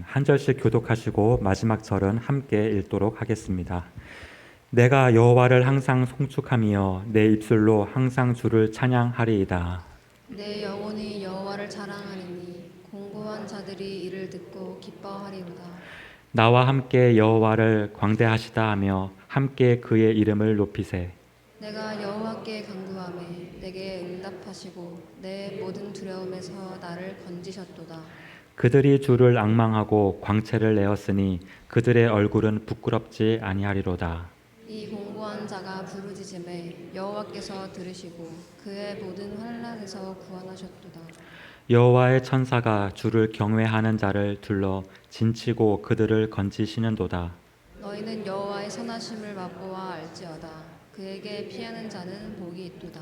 한 절씩 교독하시고 마지막 절은 함께 읽도록 하겠습니다. 내가 여호와를 항상 송축하며 내 입술로 항상 주를 찬양하리이다. 내 영혼이 여호와를 자랑하리니 공고한 자들이 이를 듣고 기뻐하리로다. 나와 함께 여호와를 광대하시다 하며 함께 그의 이름을 높이세. 내가 여호와께 간구하매 내게 응답하시고 내 모든 두려움에서 나를 건지셨도다. 그들이 주를 앙망하고 광채를 내었으니 그들의 얼굴은 부끄럽지 아니하리로다. 이 공고한 자가 부르짖음에 여호와께서 들으시고 그의 모든 환난에서 구원하셨도다. 여호와의 천사가 주를 경외하는 자를 둘러 진치고 그들을 건지시는도다. 너희는 여호와의 선하심을 맛보아 알지어다. 그에게 피하는 자는 복이 있도다.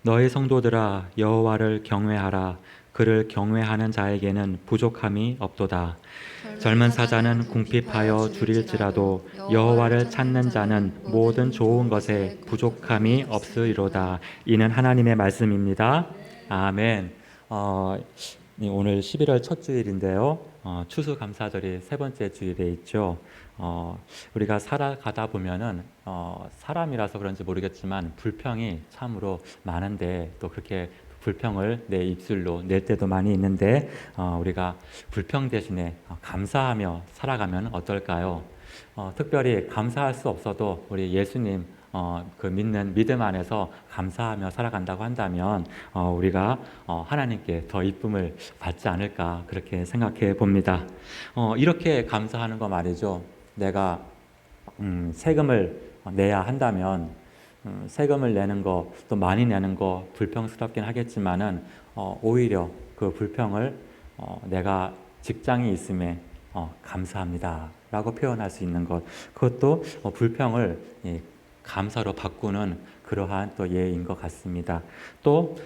너희 성도들아 여호와를 경외하라. 그를 경외하는 자에게는 부족함이 없도다. 젊은 사자는 궁핍하여 줄일지라도 여호와를 찾는 자는 모든 좋은 것에 부족함이 없으리로다. 이는 하나님의 말씀입니다. 아멘. 오늘 11월 첫 주일인데요. 추수감사절이 세 번째 주일에 있죠. 우리가 살아가다 보면은 사람이라서 그런지 모르겠지만 불평이 참으로 많은데 또 그렇게 불평을 내 입술로 낼 때도 많이 있는데 우리가 불평 대신에 감사하며 살아가면 어떨까요? 특별히 감사할 수 없어도 우리 예수님 그 믿는 믿음 안에서 감사하며 살아간다고 한다면 우리가 하나님께 더 이쁨을 받지 않을까 그렇게 생각해 봅니다. 이렇게 감사하는 거 말이죠. 내가 세금을 내야 한다면 세금을 내는 거 또 많이 내는 거 불평스럽긴 하겠지만은 오히려 그 불평을 내가 직장이 있음에 감사합니다라고 표현할 수 있는 것 그것도 불평을 감사로 바꾸는 그러한 또 예인 것 같습니다. 또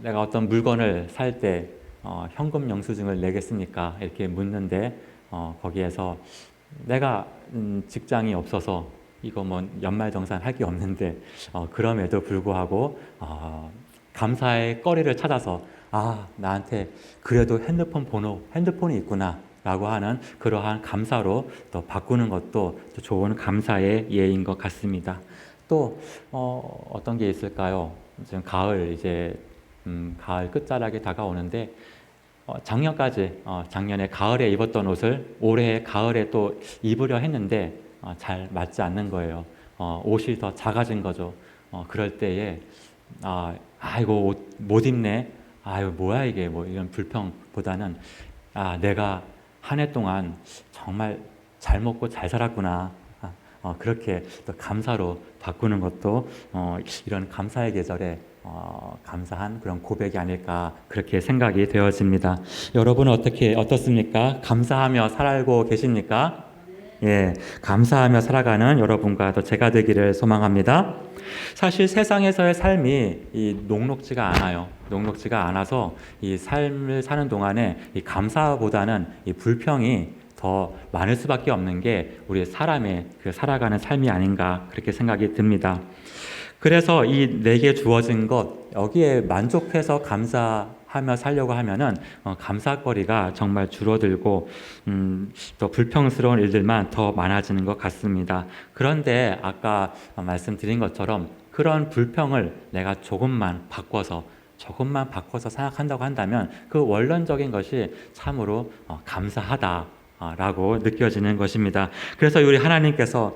내가 어떤 물건을 살 때 현금 영수증을 내겠습니까? 이렇게 묻는데 거기에서 내가 직장이 없어서 이거 뭐 연말정산 할 게 없는데 그럼에도 불구하고 감사의 거리를 찾아서 나한테 그래도 핸드폰이 있구나 라고 하는 그러한 감사로 또 바꾸는 것도 또 좋은 감사의 예인 것 같습니다. 또 어떤 게 있을까요? 지금 가을 끝자락에 다가오는데 작년에 가을에 입었던 옷을 올해 가을에 또 입으려 했는데 잘 맞지 않는 거예요. 옷이 더 작아진 거죠. 그럴 때에 이거 옷 못 입네. 이거 뭐야 이게 뭐 이런 불평보다는 내가 한 해 동안 정말 잘 먹고 잘 살았구나. 그렇게 또 감사로 바꾸는 것도 이런 감사의 계절에 감사한 그런 고백이 아닐까 그렇게 생각이 되어집니다. 여러분은 어떻습니까? 감사하며 살고 계십니까? 예, 감사하며 살아가는 여러분과 또 제가 되기를 소망합니다. 사실 세상에서의 삶이 녹록지가 않아요. 녹록지가 않아서 이 삶을 사는 동안에 이 감사보다는 이 불평이 더 많을 수밖에 없는 게 우리 사람의 그 살아가는 삶이 아닌가 그렇게 생각이 듭니다. 그래서 이 내게 주어진 것 여기에 만족해서 감사하며 살려고 하면은 감사거리가 정말 줄어들고 또 불평스러운 일들만 더 많아지는 것 같습니다. 그런데 아까 말씀드린 것처럼 그런 불평을 내가 조금만 바꿔서 생각한다고 한다면 그 원론적인 것이 참으로 감사하다. 라고 느껴지는 것입니다. 그래서 우리 하나님께서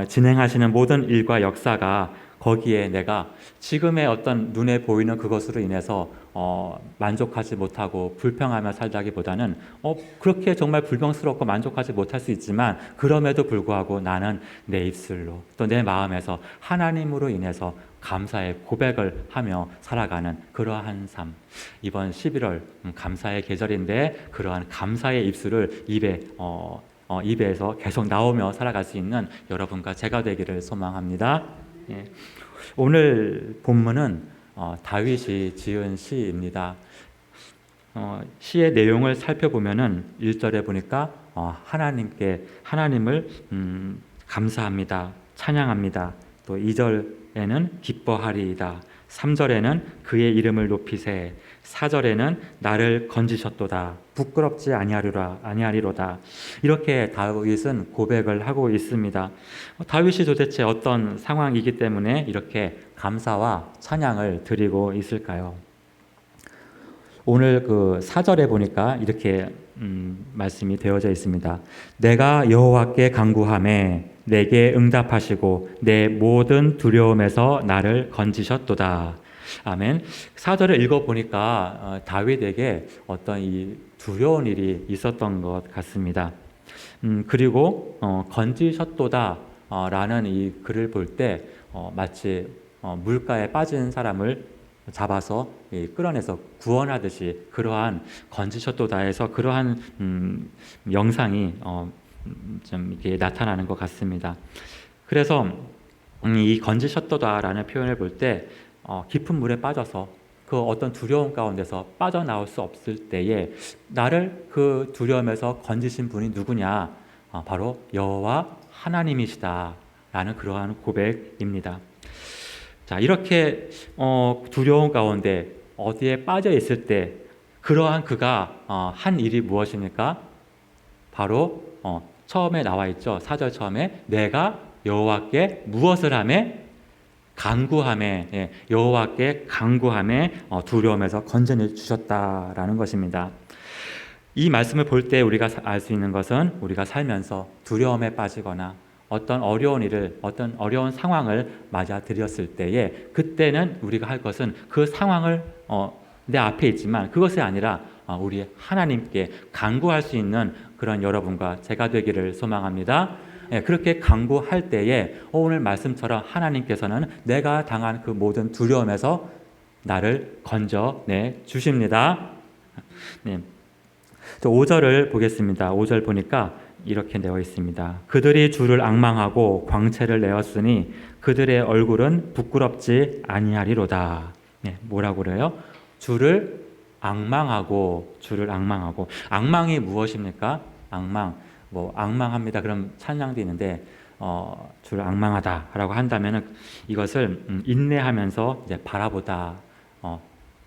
진행하시는 모든 일과 역사가 거기에 내가 지금의 어떤 눈에 보이는 그것으로 인해서 만족하지 못하고 불평하며 살다기보다는 그렇게 정말 불평스럽고 만족하지 못할 수 있지만 그럼에도 불구하고 나는 내 입술로 또 내 마음에서 하나님으로 인해서 감사의 고백을 하며 살아가는 그러한 삶. 이번 11월 감사의 계절인데 그러한 감사의 입술을 입에서 계속 나오며 살아갈 수 있는 여러분과 제가 되기를 소망합니다. 예. 오늘 본문은 다윗이 지은 시입니다. 시의 내용을 살펴보면은 1절에 보니까 하나님을 감사합니다. 찬양합니다. 또 2절에는 기뻐하리이다. 3절에는 그의 이름을 높이세. 4절에는 나를 건지셨도다. 부끄럽지 아니하리로다. 이렇게 다윗은 고백을 하고 있습니다. 다윗이 도대체 어떤 상황이기 때문에 이렇게 감사와 찬양을 드리고 있을까요? 오늘 그 4절에 보니까 이렇게 말씀이 되어져 있습니다. 내가 여호와께 간구하매 내게 응답하시고 내 모든 두려움에서 나를 건지셨도다. 아멘. 4절을 읽어보니까 다윗에게 어떤 이 두려운 일이 있었던 것 같습니다. 그리고 건지셨도다 라는 이 글을 볼 때 마치 물가에 빠진 사람을 잡아서 끌어내서 구원하듯이 그러한 건지셨도다에서 그러한 영상이 좀 이렇게 나타나는 것 같습니다. 그래서 이 건지셨도다라는 표현을 볼 때 깊은 물에 빠져서 그 어떤 두려움 가운데서 빠져나올 수 없을 때에 나를 그 두려움에서 건지신 분이 누구냐? 바로 여호와 하나님이시다라는 그러한 고백입니다. 자, 이렇게 두려움 가운데 어디에 빠져 있을 때 그러한 그가 한 일이 무엇입니까? 바로 처음에 나와 있죠. 4절 처음에 내가 여호와께 무엇을 하매? 간구하매, 여호와께 간구하매 두려움에서 건져내 주셨다라는 것입니다. 이 말씀을 볼 때 우리가 알 수 있는 것은 우리가 살면서 두려움에 빠지거나 어떤 어려운 일을, 어떤 어려운 상황을 맞아들였을 때에 그때는 우리가 할 것은 그 상황을 내 앞에 있지만 그것이 아니라 우리 하나님께 간구할 수 있는 그런 여러분과 제가 되기를 소망합니다. 그렇게 간구할 때에 오늘 말씀처럼 하나님께서는 내가 당한 그 모든 두려움에서 나를 건져내 주십니다. 네. 5절을 보겠습니다. 5절 보니까 이렇게 되어 있습니다. 그들이 주를 앙망하고 광채를 내었으니 그들의 얼굴은 부끄럽지 아니하리로다. 네, 뭐라고 그래요? 주를 앙망하고 앙망이 무엇입니까? 앙망합니다. 그럼 찬양도 있는데 주를 앙망하다라고 한다면은 이것을 인내하면서 이제 바라보다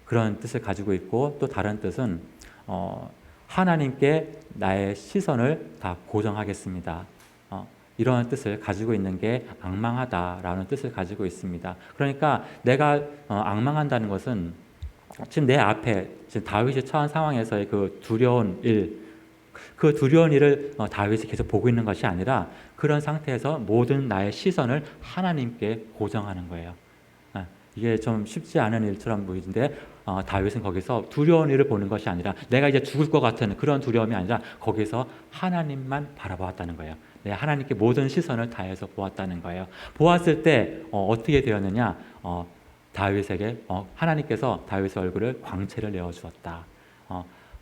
그런 뜻을 가지고 있고 또 다른 뜻은 하나님께 나의 시선을 다 고정하겠습니다. 이런 뜻을 가지고 있는 게 앙망하다라는 뜻을 가지고 있습니다. 그러니까 내가 앙망한다는 것은 지금 내 앞에 지금 다윗이 처한 상황에서의 그 두려운 일, 그 두려운 일을 다윗이 계속 보고 있는 것이 아니라 그런 상태에서 모든 나의 시선을 하나님께 고정하는 거예요. 이게 좀 쉽지 않은 일처럼 보이는데 다윗은 거기서 두려운 일을 보는 것이 아니라 내가 이제 죽을 것 같은 그런 두려움이 아니라 거기서 하나님만 바라보았다는 거예요. 내 하나님께 모든 시선을 다해서 보았다는 거예요. 보았을 때 어떻게 되었느냐? 다윗에게 하나님께서 다윗의 얼굴을 광채를 내어주었다.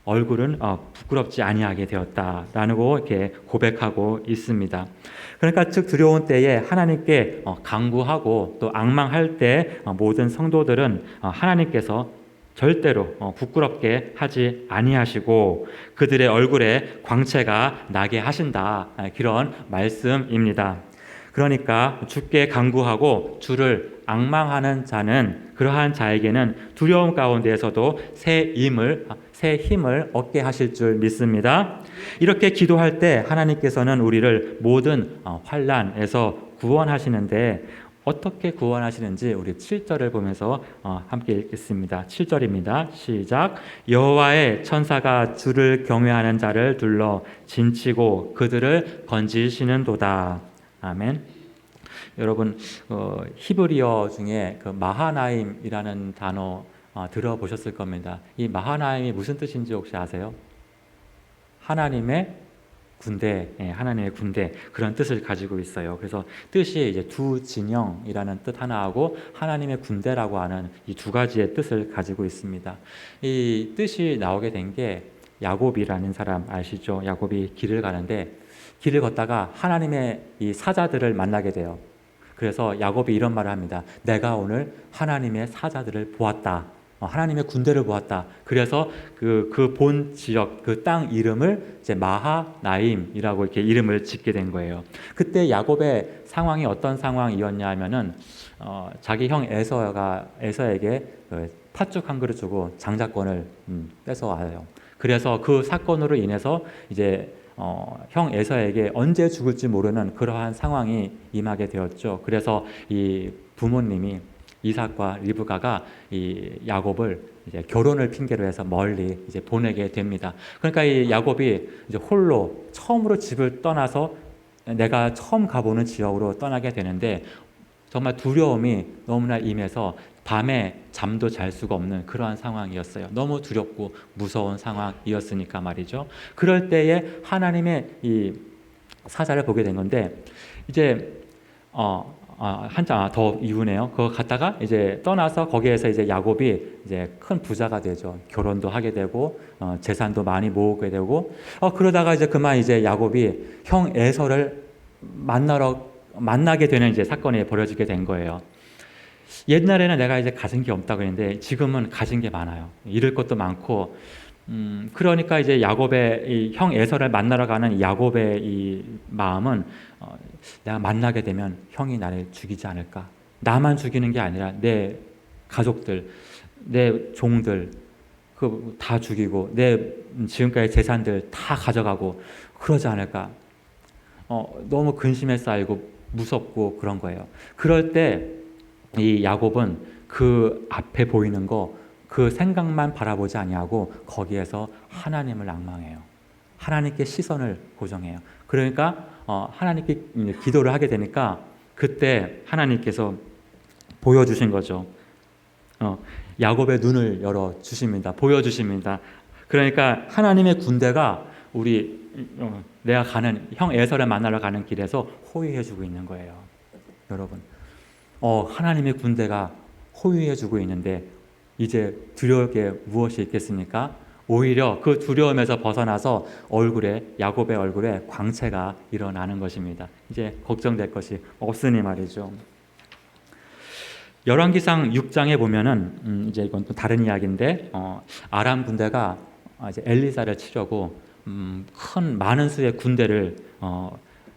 얼굴은 부끄럽지 아니하게 되었다라고 이렇게 고백하고 있습니다. 그러니까 즉 두려운 때에 하나님께 간구하고 또 앙망할 때 모든 성도들은 하나님께서 절대로 부끄럽게 하지 아니하시고 그들의 얼굴에 광채가 나게 하신다. 그런 말씀입니다. 그러니까 주께 간구하고 주를 앙망하는 자는 그러한 자에게는 두려움 가운데에서도 새 힘을 얻게 하실 줄 믿습니다. 이렇게 기도할 때 하나님께서는 우리를 모든 환난에서 구원하시는데 어떻게 구원하시는지 우리 7절을 보면서 함께 읽겠습니다. 7절입니다. 시작. 여호와의 천사가 주를 경외하는 자를 둘러 진치고 그들을 건지시는도다. 아멘. 여러분 히브리어 중에 그 마하나임이라는 단어 들어보셨을 겁니다. 이 마하나임이 무슨 뜻인지 혹시 아세요? 하나님의 군대, 하나님의 군대 그런 뜻을 가지고 있어요. 그래서 뜻이 이제 두 진영이라는 뜻 하나하고 하나님의 군대라고 하는 이 두 가지의 뜻을 가지고 있습니다. 이 뜻이 나오게 된 게 야곱이라는 사람 아시죠? 야곱이 길을 가는데 길을 걷다가 하나님의 이 사자들을 만나게 돼요. 그래서 야곱이 이런 말을 합니다. 내가 오늘 하나님의 사자들을 보았다. 하나님의 군대를 보았다. 그래서 그 본 지역, 그 땅 이름을 이제 마하나임이라고 이렇게 이름을 짓게 된 거예요. 그때 야곱의 상황이 어떤 상황이었냐 하면은 자기 형 에서에게 팥죽 한 그릇 주고 장자권을 뺏어와요. 그래서 그 사건으로 인해서 이제 형 에서에게 언제 죽을지 모르는 그러한 상황이 임하게 되었죠. 그래서 이 부모님이 이삭과 리브가가 이 야곱을 이제 결혼을 핑계로 해서 멀리 이제 보내게 됩니다. 그러니까 이 야곱이 이제 홀로 처음으로 집을 떠나서 내가 처음 가보는 지역으로 떠나게 되는데 정말 두려움이 너무나 임해서 밤에 잠도 잘 수가 없는 그러한 상황이었어요. 너무 두렵고 무서운 상황이었으니까 말이죠. 그럴 때에 하나님의 이 사자를 보게 된 건데 이제 한참 더 이후네요. 그거 갔다가 이제 떠나서 거기에서 이제 야곱이 이제 큰 부자가 되죠. 결혼도 하게 되고 재산도 많이 모으게 되고 그러다가 이제 그만 이제 야곱이 형 에서를 만나게 되는 이제 사건이 벌어지게 된 거예요. 옛날에는 내가 이제 가진 게 없다고 했는데 지금은 가진 게 많아요. 잃을 것도 많고 그러니까 이제 야곱의 형 에서를 만나러 가는 야곱의 이 마음은 내가 만나게 되면 형이 나를 죽이지 않을까? 나만 죽이는 게 아니라 내 가족들, 내 종들 그 다 죽이고 내 지금까지 재산들 다 가져가고 그러지 않을까? 너무 근심에 쌓이고 무섭고 그런 거예요. 그럴 때 이 야곱은 그 앞에 보이는 거 그 생각만 바라보지 아니하고 거기에서 하나님을 앙망해요. 하나님께 시선을 고정해요. 그러니까 하나님께 기도를 하게 되니까 그때 하나님께서 보여주신 거죠. 야곱의 눈을 열어 주십니다. 보여주십니다. 그러니까 하나님의 군대가 내가 가는 형 에서를 만나러 가는 길에서 호위해주고 있는 거예요. 여러분, 하나님의 군대가 호위해주고 있는데 이제 두려울 게 무엇이 있겠습니까? 오히려 그 두려움에서 벗어나서 야곱의 얼굴에 광채가 일어나는 것입니다. 이제 걱정될 것이 없으니 말이죠. 열왕기상 6장에 보면은 이제 이건 또 다른 이야기인데 아람 군대가 이제 엘리사를 치려고 많은 수의 군대를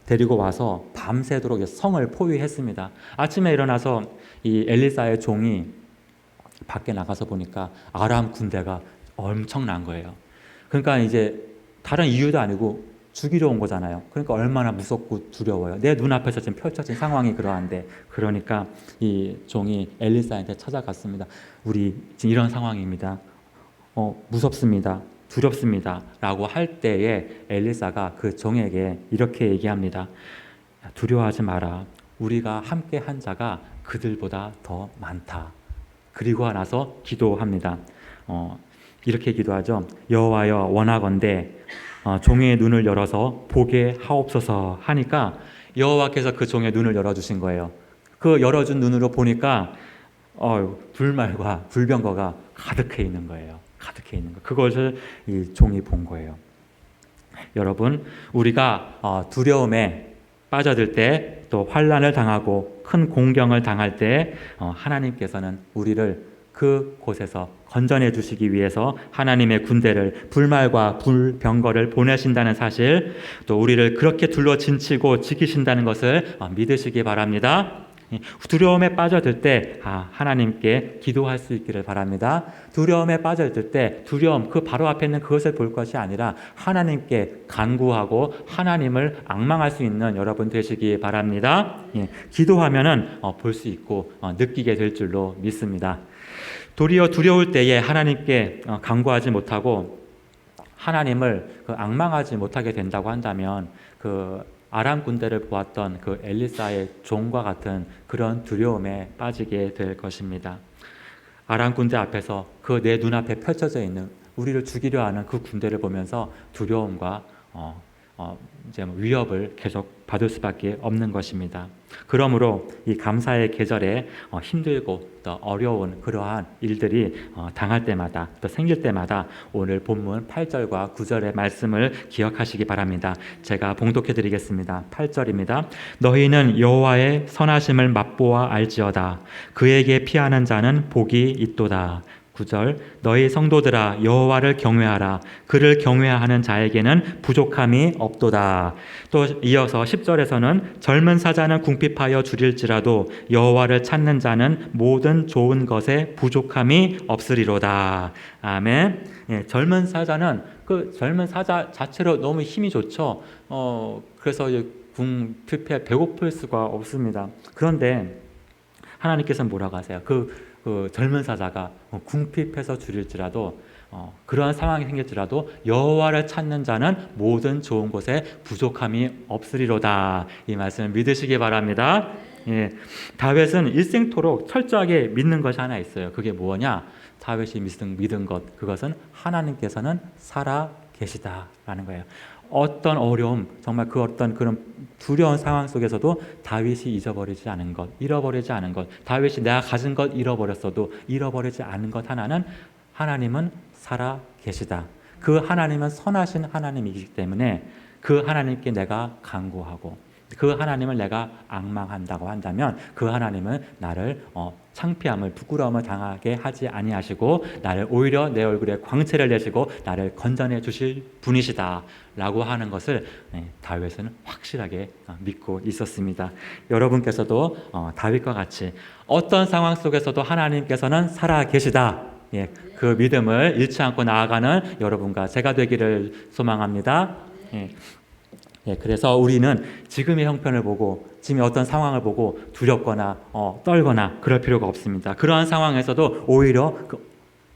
데리고 와서 밤새도록 성을 포위했습니다. 아침에 일어나서 이 엘리사의 종이 밖에 나가서 보니까 아람 군대가 엄청난 거예요. 그러니까 이제 다른 이유도 아니고 죽이러 온 거잖아요. 그러니까 얼마나 무섭고 두려워요. 내 눈앞에서 지금 펼쳐진 상황이 그러한데, 그러니까 이 종이 엘리사한테 찾아갔습니다. 우리 지금 이런 상황입니다. 무섭습니다. 두렵습니다. 라고 할 때에 엘리사가 그 종에게 이렇게 얘기합니다. 두려워하지 마라. 우리가 함께 한 자가 그들보다 더 많다. 그리고 나서 기도합니다. 이렇게 기도하죠. 여호와여, 원하건대 종의 눈을 열어서 보게 하옵소서 하니까 여호와께서 그 종의 눈을 열어주신 거예요. 그 열어준 눈으로 보니까 불말과 불병거가 가득해 있는 거예요. 가득해 있는 거. 그것을 이 종이 본 거예요. 여러분, 우리가 두려움에 빠져들 때, 또 환난을 당하고 큰 공경을 당할 때 하나님께서는 우리를 그 곳에서 건져내 주시기 위해서 하나님의 군대를, 불말과 불병거를 보내신다는 사실, 또 우리를 그렇게 둘러 진치고 지키신다는 것을 믿으시기 바랍니다. 두려움에 빠져들 때 하나님께 기도할 수 있기를 바랍니다. 두려움에 빠져들 때 두려움, 그 바로 앞에 있는 그것을 볼 것이 아니라 하나님께 간구하고 하나님을 앙망할 수 있는 여러분 되시기 바랍니다. 기도하면은 볼 수 있고 느끼게 될 줄로 믿습니다. 도리어 두려울 때에 하나님께 간구하지 못하고 하나님을 앙망하지 못하게 된다고 한다면 아람 군대를 보았던 그 엘리사의 종과 같은 그런 두려움에 빠지게 될 것입니다. 아람 군대 앞에서 그 내 눈앞에 펼쳐져 있는 우리를 죽이려 하는 그 군대를 보면서 두려움과 이제 위협을 계속 받을 수밖에 없는 것입니다. 그러므로 이 감사의 계절에 힘들고 또 어려운 그러한 일들이 당할 때마다, 또 생길 때마다 오늘 본문 8절과 9절의 말씀을 기억하시기 바랍니다. 제가 봉독해 드리겠습니다. 8절입니다. 너희는 여호와의 선하심을 맛보아 알지어다. 그에게 피하는 자는 복이 있도다. 9절 너희 성도들아 여호와를 경외하라 그를 경외하는 자에게는 부족함이 없도다. 또 이어서 10절에서는 젊은 사자는 궁핍하여 줄일지라도 여호와를 찾는 자는 모든 좋은 것에 부족함이 없으리로다. 아멘. 예, 젊은 사자는 그 젊은 사자 자체로 너무 힘이 좋죠. 그래서 궁핍해 배고플 수가 없습니다. 그런데 하나님께서는 뭐라고 하세요? 그 젊은 사자가 궁핍해서 줄일지라도 그러한 상황이 생길지라도 여호와를 찾는 자는 모든 좋은 것에 부족함이 없으리로다. 이 말씀을 믿으시기 바랍니다. 예, 다윗은 일생토록 철저하게 믿는 것이 하나 있어요. 그게 뭐냐? 다윗이 믿은 것, 그것은 하나님께서는 살아 계시다라는 거예요. 어떤 어려움, 정말 그 어떤 그런 두려운 상황 속에서도 다윗이 잊어버리지 않은 것, 잃어버리지 않은 것, 다윗이 내가 가진 것 잃어버렸어도 잃어버리지 않은 것 하나는 하나님은 살아 계시다. 그 하나님은 선하신 하나님이기 때문에 그 하나님께 내가 간구하고 그 하나님을 내가 앙망한다고 한다면 그 하나님은 나를 창피함을 부끄러움을 당하게 하지 아니하시고 나를 오히려 내 얼굴에 광채를 내시고 나를 건져내 주실 분이시다 라고 하는 것을 다윗은 확실하게 믿고 있었습니다. 여러분께서도 다윗과 같이 어떤 상황 속에서도 하나님께서는 살아 계시다, 그 믿음을 잃지 않고 나아가는 여러분과 제가 되기를 소망합니다. 그래서 우리는 지금의 형편을 보고 지금의 어떤 상황을 보고 두렵거나 떨거나 그럴 필요가 없습니다. 그러한 상황에서도 오히려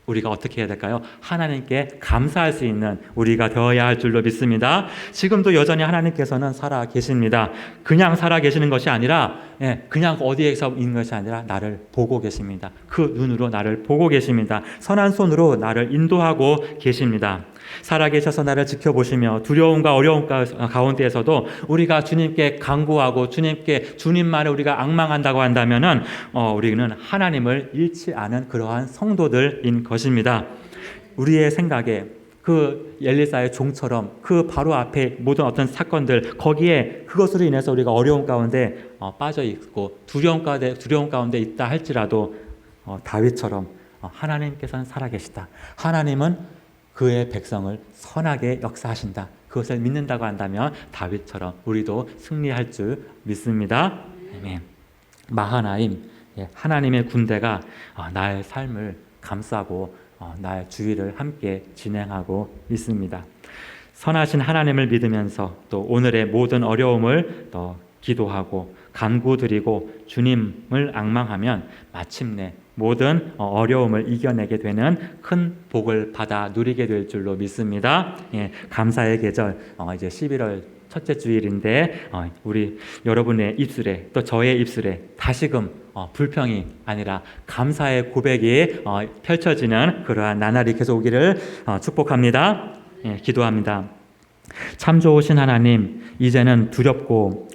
우리가 어떻게 해야 될까요? 하나님께 감사할 수 있는 우리가 되어야 할 줄로 믿습니다. 지금도 여전히 하나님께서는 살아 계십니다. 그냥 살아 계시는 것이 아니라 그냥 어디에서 있는 것이 아니라 나를 보고 계십니다. 그 눈으로 나를 보고 계십니다. 선한 손으로 나를 인도하고 계십니다. 살아계셔서 나를 지켜보시며 두려움과 어려움 가운데에서도 우리가 주님께 간구하고 주님만을 우리가 앙망한다고 한다면은 우리는 하나님을 잃지 않은 그러한 성도들인 것입니다. 우리의 생각에 그 엘리사의 종처럼 그 바로 앞에 모든 어떤 사건들 거기에 그것으로 인해서 우리가 어려움 가운데 빠져 있고 두려움 가운데 있다 할지라도 다윗처럼 하나님께서는 살아계시다. 하나님은 그의 백성을 선하게 역사하신다. 그것을 믿는다고 한다면 다윗처럼 우리도 승리할 줄 믿습니다. 아멘. 마하나임, 하나님의 군대가 나의 삶을 감싸고 나의 주의를 함께 진행하고 있습니다. 선하신 하나님을 믿으면서 또 오늘의 모든 어려움을 기도하고 간구드리고 주님을 앙망하면 마침내 모든 어려움을 이겨내게 되는 큰 복을 받아 누리게 될 줄로 믿습니다. 감사의 계절 이제 11월 첫째 주일인데 우리 여러분의 입술에 또 저의 입술에 다시금 불평이 아니라 감사의 고백이 펼쳐지는 그러한 나날이 계속 오기를 축복합니다. 기도합니다. 참 좋으신 하나님, 이제는 두렵고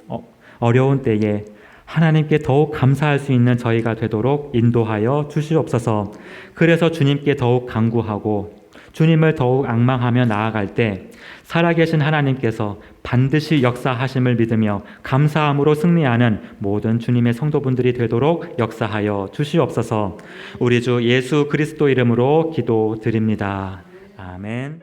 어려운 때에 하나님께 더욱 감사할 수 있는 저희가 되도록 인도하여 주시옵소서. 그래서 주님께 더욱 간구하고 주님을 더욱 앙망하며 나아갈 때 살아계신 하나님께서 반드시 역사하심을 믿으며 감사함으로 승리하는 모든 주님의 성도분들이 되도록 역사하여 주시옵소서. 우리 주 예수 그리스도 이름으로 기도드립니다. 아멘.